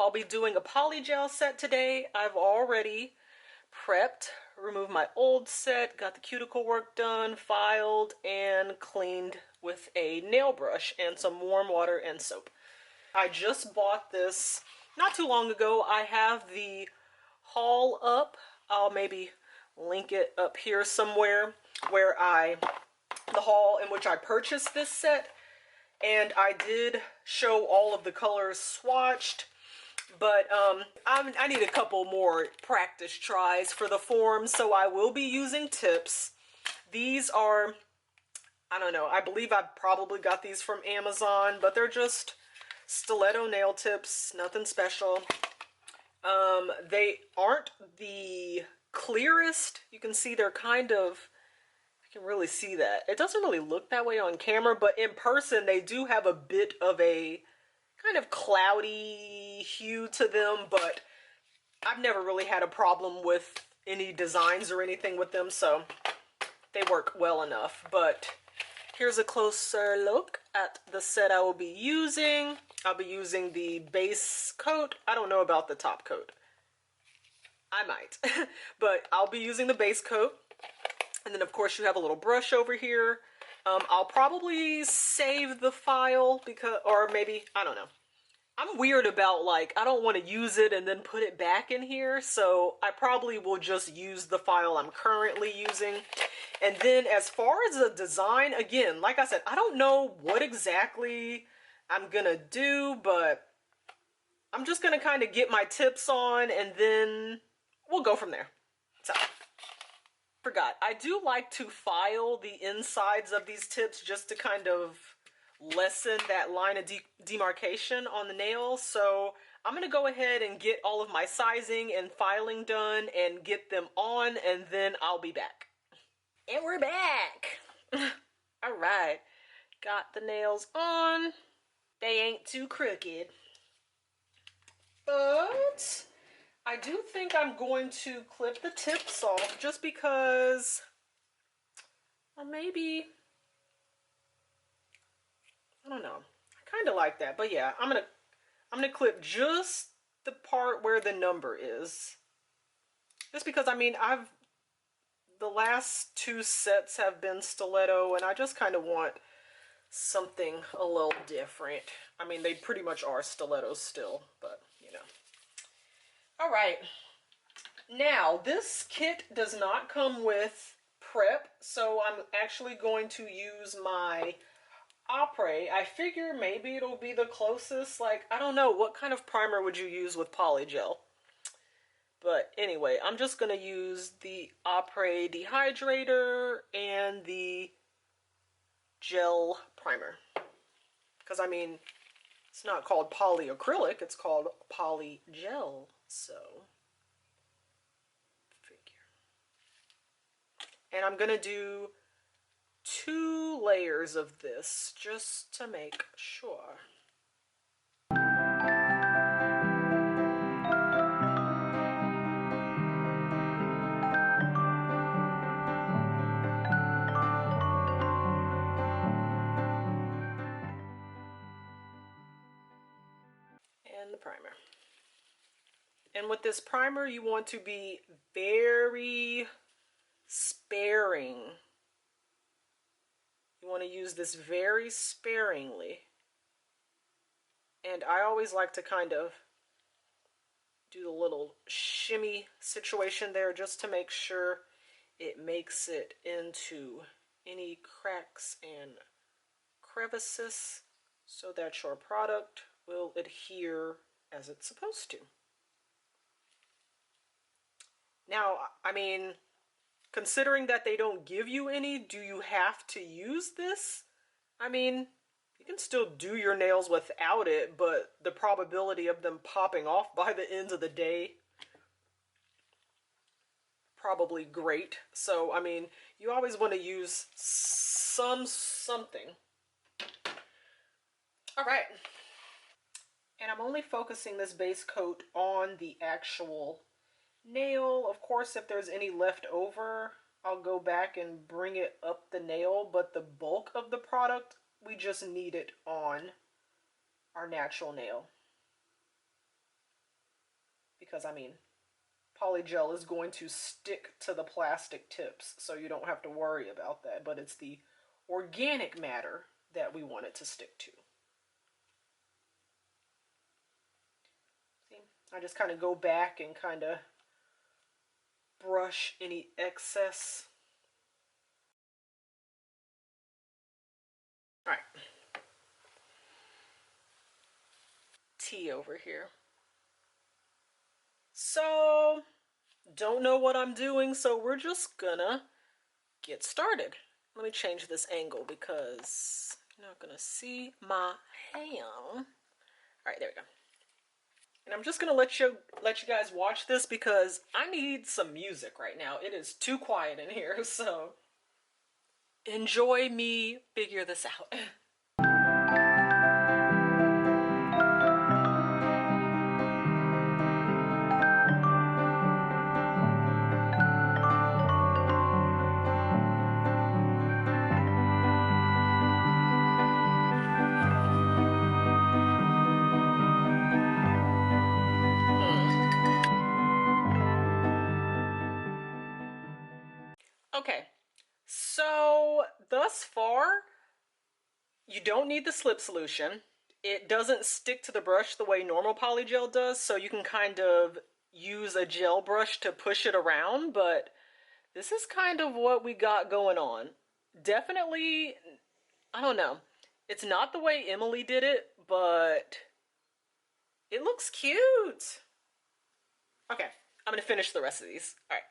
I'll be doing a polygel set today. I've already prepped, removed my old set, got the cuticle work done, filed, and cleaned with a nail brush and some warm water and soap. I just bought this not too long ago. I have the haul up. I'll maybe link it up here somewhere where the haul in which I purchased this set. And I did show all of the colors swatched, but I need a couple more practice tries for the form, so I will be using tips. These are, I don't know, I believe I probably got these from Amazon, but they're just stiletto nail tips, nothing special. They aren't the clearest. You can see they're kind of, can really see that. It doesn't really look that way on camera, but in person they do have a bit of a kind of cloudy hue to them, but I've never really had a problem with any designs or anything with them, so they work well enough. But here's a closer look at the set I will be using. I'll be using the base coat. I don't know about the top coat. I might, but I'll be using the base coat. And then of course you have a little brush over here. I'll probably save the file because, or maybe, I don't know. I'm weird about, like, I don't want to use it and then put it back in here. So I probably will just use the file I'm currently using. And then as far as the design, again, like I said, I don't know what exactly I'm gonna do, but I'm just gonna kind of get my tips on and then we'll go from there. So. Forgot, I do like to file the insides of these tips just to kind of lessen that line of demarcation on the nails. So I'm going to go ahead and get all of my sizing and filing done and get them on, and then I'll be back. And we're back! All right, got the nails on. They ain't too crooked. But I do think I'm going to clip the tips off just because, or maybe, I don't know. I kind of like that, but yeah, I'm gonna clip just the part where the number is. Just because, I mean, the last two sets have been stiletto and I just kind of want something a little different. I mean, they pretty much are stilettos still, but you know. All right, now this kit does not come with prep, so I'm actually going to use my Opre. I figure maybe it'll be the closest, like, I don't know, what kind of primer would you use with polygel? But anyway, I'm just going to use the Opre dehydrator and the gel primer. Because, I mean, it's not called polyacrylic, it's called polygel. So, figure. And I'm going to do 2 layers of this just to make sure. And the primer. And with this primer, you want to be very sparing. You want to use this very sparingly. And I always like to kind of do the little shimmy situation there just to make sure it makes it into any cracks and crevices so that your product will adhere as it's supposed to. Now, I mean, considering that they don't give you any, do you have to use this? I mean, you can still do your nails without it, but the probability of them popping off by the end of the day, probably great. So, I mean, you always want to use something. All right. And I'm only focusing this base coat on the actual nail. Of course, if there's any left over, I'll go back and bring it up the nail, but the bulk of the product, we just need it on our natural nail. because I mean, polygel is going to stick to the plastic tips, so you don't have to worry about that, but it's the organic matter that we want it to stick to. See, I just kind of go back and kind of brush any excess. All right. Tea over here. So, don't know what I'm doing, so we're just gonna get started. Let me change this angle because you're not gonna see my hand. All right, there we go. And I'm just gonna let you guys watch this because I need some music right now. It is too quiet in here, so enjoy me figure this out. Okay, so thus far, you don't need the slip solution. It doesn't stick to the brush the way normal polygel does, so you can kind of use a gel brush to push it around, but this is kind of what we got going on. Definitely, I don't know. It's not the way Emily did it, but it looks cute. Okay, I'm gonna finish the rest of these. All right.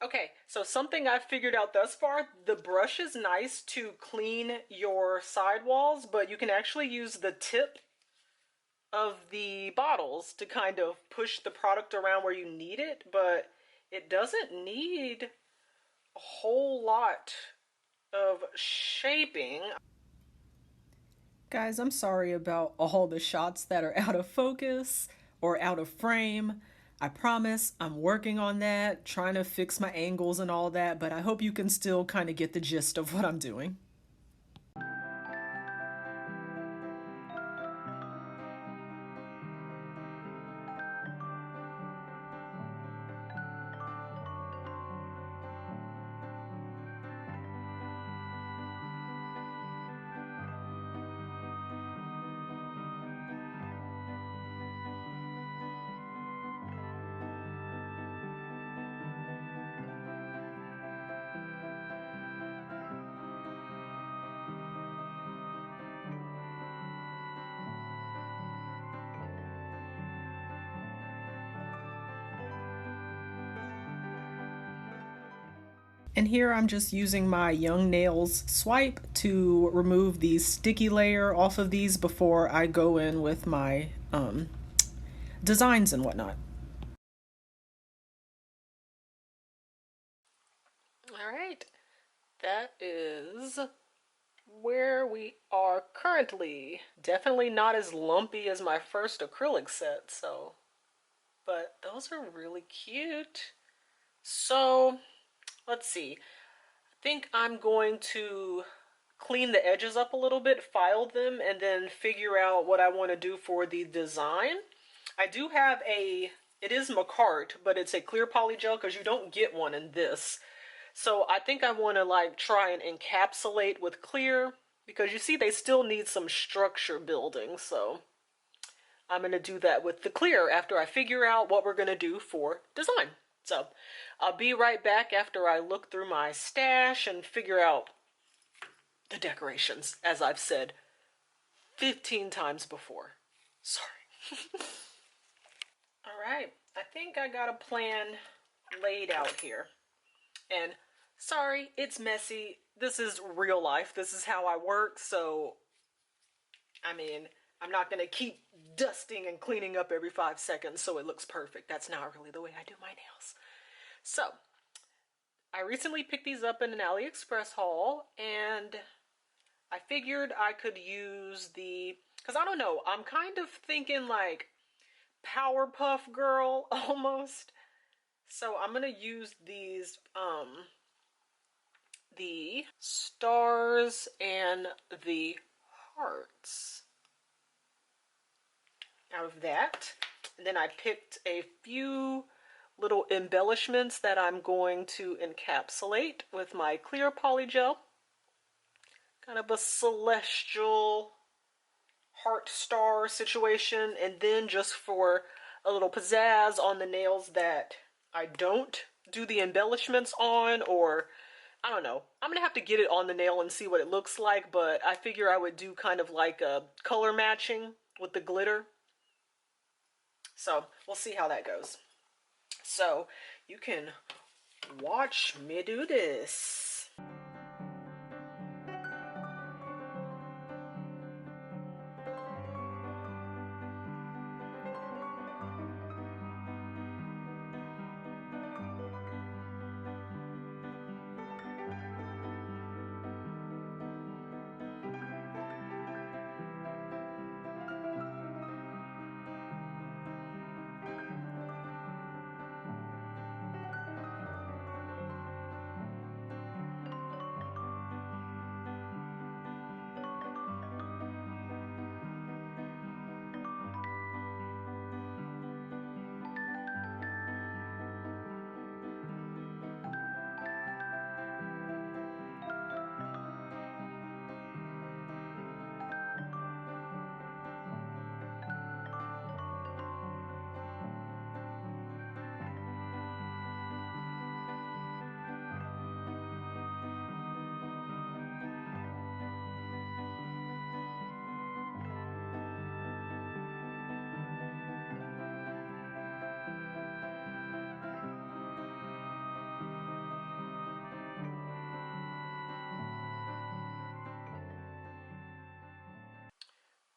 Okay, so something I've figured out thus far, the brush is nice to clean your sidewalls, but you can actually use the tip of the bottles to kind of push the product around where you need it, but it doesn't need a whole lot of shaping. Guys, I'm sorry about all the shots that are out of focus or out of frame. I promise I'm working on that, trying to fix my angles and all that, but I hope you can still kind of get the gist of what I'm doing. And here I'm just using my Young Nails swipe to remove the sticky layer off of these before I go in with my designs and whatnot. All right, that is where we are currently. Definitely not as lumpy as my first acrylic set, so, but those are really cute. So let's see. I think I'm going to clean the edges up a little bit, file them, and then figure out what I want to do for the design. I do have it is Makartt, but it's a clear polygel because you don't get one in this. So I think I want to like try and encapsulate with clear because you see they still need some structure building. So I'm going to do that with the clear after I figure out what we're going to do for design. So I'll be right back after I look through my stash and figure out the decorations, as I've said 15 times before. Sorry. All right, I think I got a plan laid out here. And sorry, it's messy. This is real life. This is how I work. So, I mean, I'm not going to keep dusting and cleaning up every 5 seconds so it looks perfect. That's not really the way I do my nails. So, I recently picked these up in an AliExpress haul, and I figured I could use because I don't know, I'm kind of thinking like Powerpuff Girl almost. So I'm gonna use these, the stars and the hearts out of that. And then I picked a few little embellishments that I'm going to encapsulate with my clear polygel. Kind of a celestial heart star situation. And then just for a little pizzazz on the nails that I don't do the embellishments on, or I don't know. I'm gonna have to get it on the nail and see what it looks like, but I figure I would do kind of like a color matching with the glitter. So we'll see how that goes. So you can watch me do this.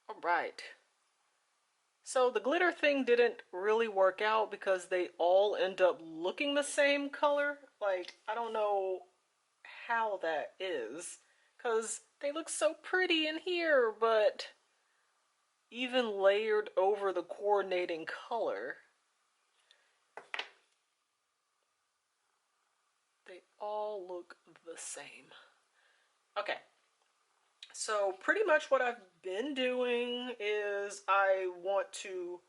All right. So the glitter thing didn't really work out because they all end up looking the same color. Like, I don't know how that is, because they look so pretty in here, but even layered over the coordinating color, they all look the same. Okay, so pretty much what I've been doing is I want to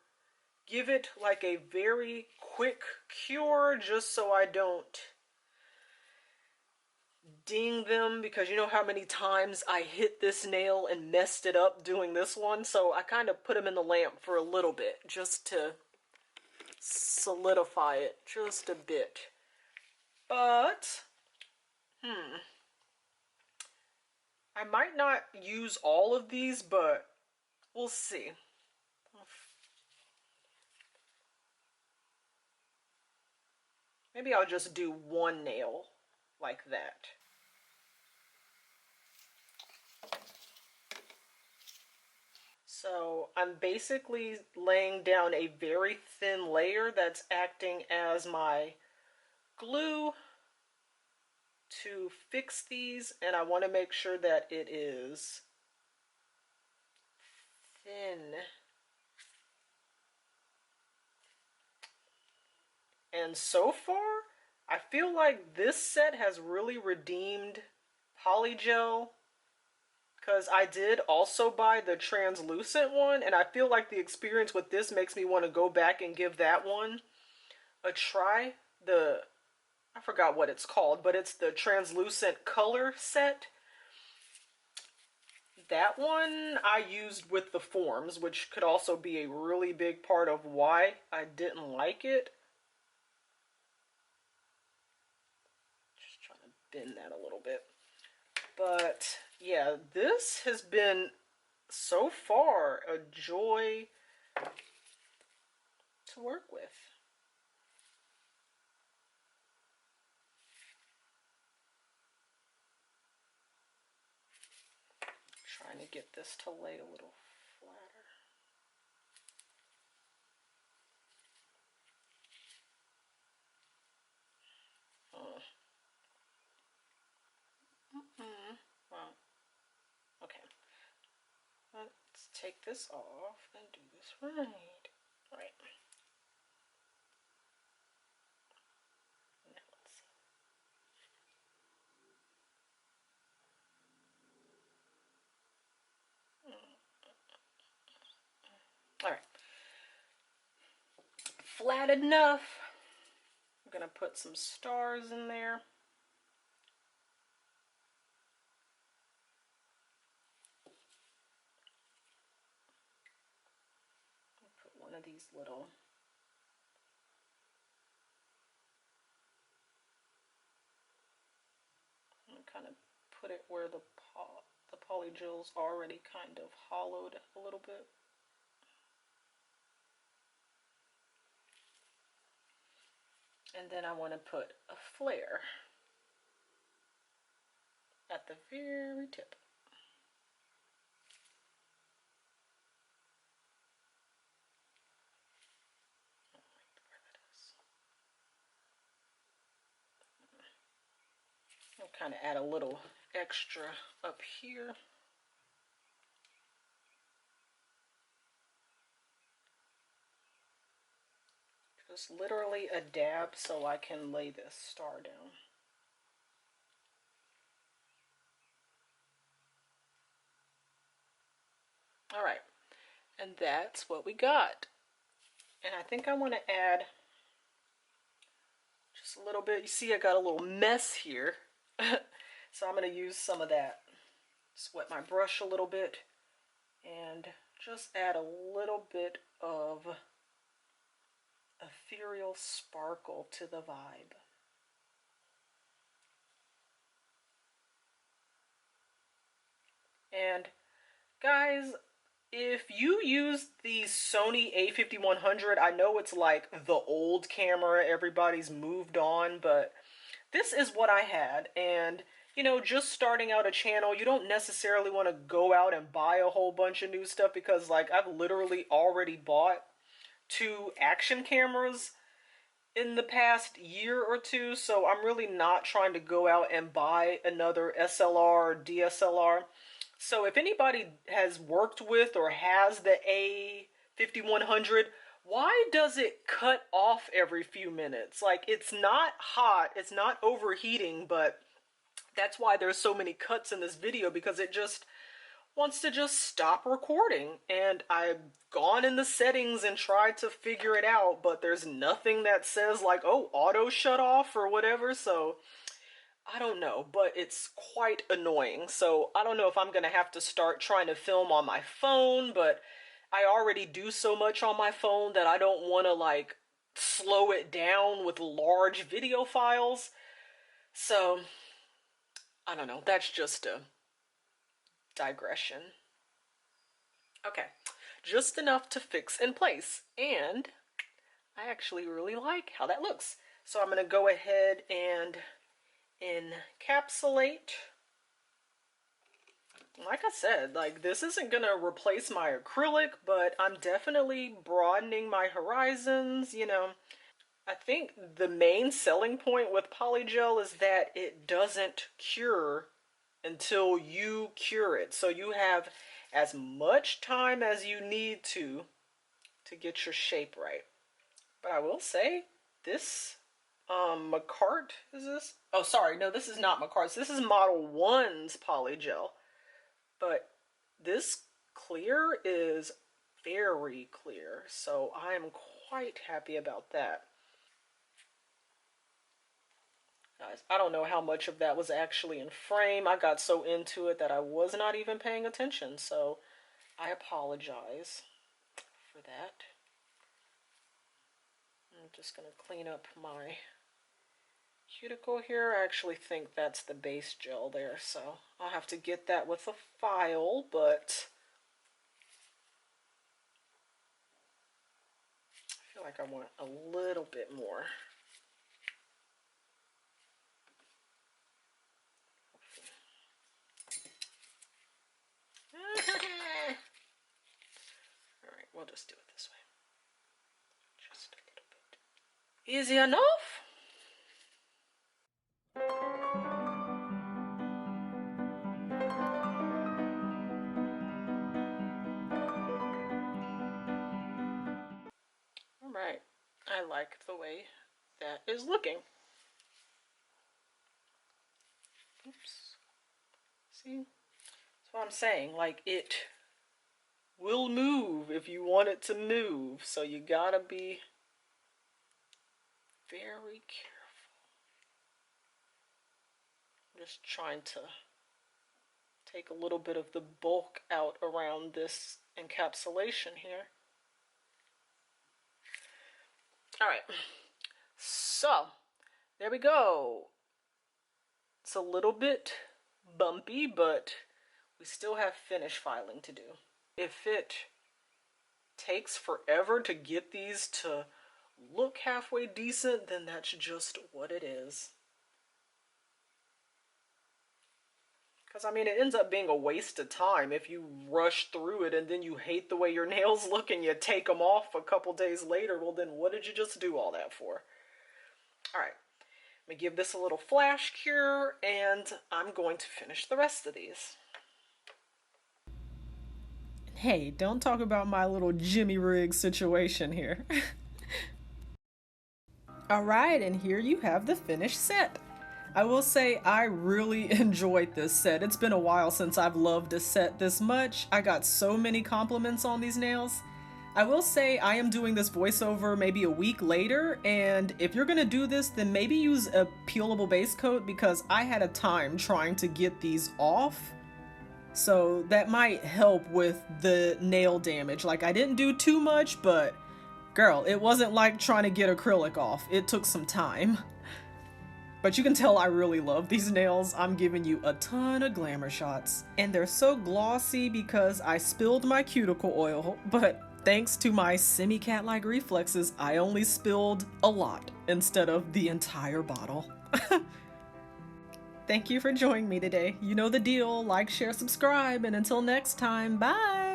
give it like a very quick cure just so I don't ding them, because you know how many times I hit this nail and messed it up doing this one. So I kind of put them in the lamp for a little bit just to solidify it just a bit. But I might not use all of these, but we'll see. Maybe I'll just do one nail like that. So I'm basically laying down a very thin layer that's acting as my glue to fix these, and I want to make sure that it is thin. And so far, I feel like this set has really redeemed Polygel, because I did also buy the translucent one, and I feel like the experience with this makes me want to go back and give that one a try. I forgot what it's called, but it's the translucent color set. That one I used with the forms, which could also be a really big part of why I didn't like it. Just trying to bend that a little bit. But yeah, this has been so far a joy to work with. Trying to get this to lay a little flatter. Well, okay. Let's take this off and do this right. Right. Now let's see. All right. Flat enough. I'm gonna put some stars in there. Put one of these little and kind of put it where the polygel's already kind of hollowed a little bit. And then I want to put a flare at the very tip. I'll kind of add a little extra up here. Just literally a dab so I can lay this star down. All right, and that's what we got. And I think I want to add just a little bit. You see I got a little mess here. So I'm going to use some of that. Just wet my brush a little bit and just add a little bit of ethereal sparkle to the vibe. And guys, if you use the Sony a5100, I know it's like the old camera, everybody's moved on, but this is what I had. And you know, just starting out a channel, you don't necessarily want to go out and buy a whole bunch of new stuff because like I've literally already bought 2 action cameras in the past year or two, so I'm really not trying to go out and buy another SLR or DSLR. So if anybody has worked with or has the A5100, why does it cut off every few minutes? Like, it's not hot, it's not overheating, but that's why there's so many cuts in this video, because it just wants to just stop recording. And I've gone in the settings and tried to figure it out, but there's nothing that says like, oh, auto shut off or whatever. So I don't know, but it's quite annoying. So I don't know if I'm gonna have to start trying to film on my phone, but I already do so much on my phone that I don't want to like slow it down with large video files. So I don't know, that's just a digression. Okay, just enough to fix in place, and I actually really like how that looks. So I'm gonna go ahead and encapsulate. Like I said, like this isn't gonna replace my acrylic, but I'm definitely broadening my horizons, you know. I think the main selling point with polygel is that it doesn't cure until you cure it. So you have as much time as you need to get your shape right. But I will say, this Makartt, is this? Oh, sorry, no, this is not Makartt's. This is Model 1's polygel. But this clear is very clear, so I am quite happy about that. Guys, I don't know how much of that was actually in frame. I got so into it that I was not even paying attention, so I apologize for that. I'm just going to clean up my cuticle here. I actually think that's the base gel there, so I'll have to get that with a file, but I feel like I want a little bit more. Alright, we'll just do it this way. Just a little bit. Easy enough. Alright, I like the way that is looking. Oops. See? That's what I'm saying. Like, it will move if you want it to move. So you gotta be very careful. I'm just trying to take a little bit of the bulk out around this encapsulation here. Alright, so there we go. It's a little bit bumpy, but we still have finish filing to do. If it takes forever to get these to look halfway decent, then that's just what it is. Because, I mean, it ends up being a waste of time if you rush through it and then you hate the way your nails look and you take them off a couple days later. Well, then what did you just do all that for? Alright, let me give this a little flash cure and I'm going to finish the rest of these. Hey, don't talk about my little Jimmy rig situation here. Alright, and here you have the finished set. I will say I really enjoyed this set. It's been a while since I've loved a set this much. I got so many compliments on these nails. I will say I am doing this voiceover maybe a week later, and if you're gonna do this, then maybe use a peelable base coat because I had a time trying to get these off. So that might help with the nail damage. Like, I didn't do too much, but girl, it wasn't like trying to get acrylic off. It took some time. But you can tell I really love these nails. I'm giving you a ton of glamour shots. And they're so glossy because I spilled my cuticle oil, but thanks to my semi-cat-like reflexes, I only spilled a lot instead of the entire bottle. Thank you for joining me today. You know the deal. Like, share, subscribe, and until next time, bye!